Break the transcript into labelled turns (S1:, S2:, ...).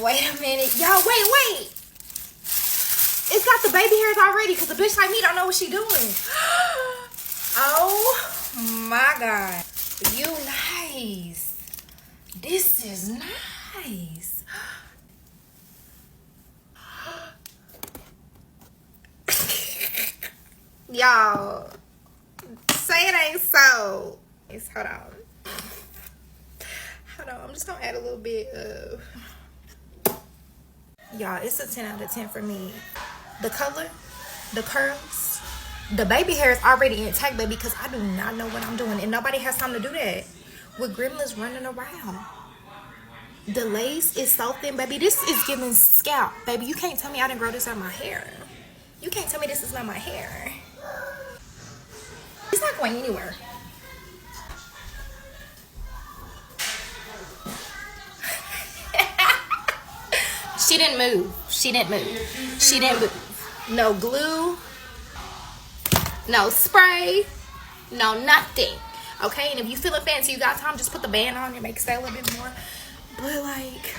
S1: Wait a minute. Y'all, wait. It's got the baby hairs already because the bitch like me don't know what she doing. Oh my God. UNice. This is nice. Y'all, say it ain't so. Hold on. I'm just gonna add a little bit of. Y'all, it's a 10 out of 10 for me. The color, the curls, the baby hair is already intact, baby, because I do not know what I'm doing. And nobody has time to do that with gremlins running around. The lace is so thin, baby. This is giving scalp, baby. You can't tell me I didn't grow this out of my hair. You can't tell me this is not my hair. It's not going anywhere. She didn't move. She didn't move. She didn't move. No glue. No spray. No nothing. Okay? And if you feeling fancy, you got time, just put the band on and make it stay a little bit more. But like...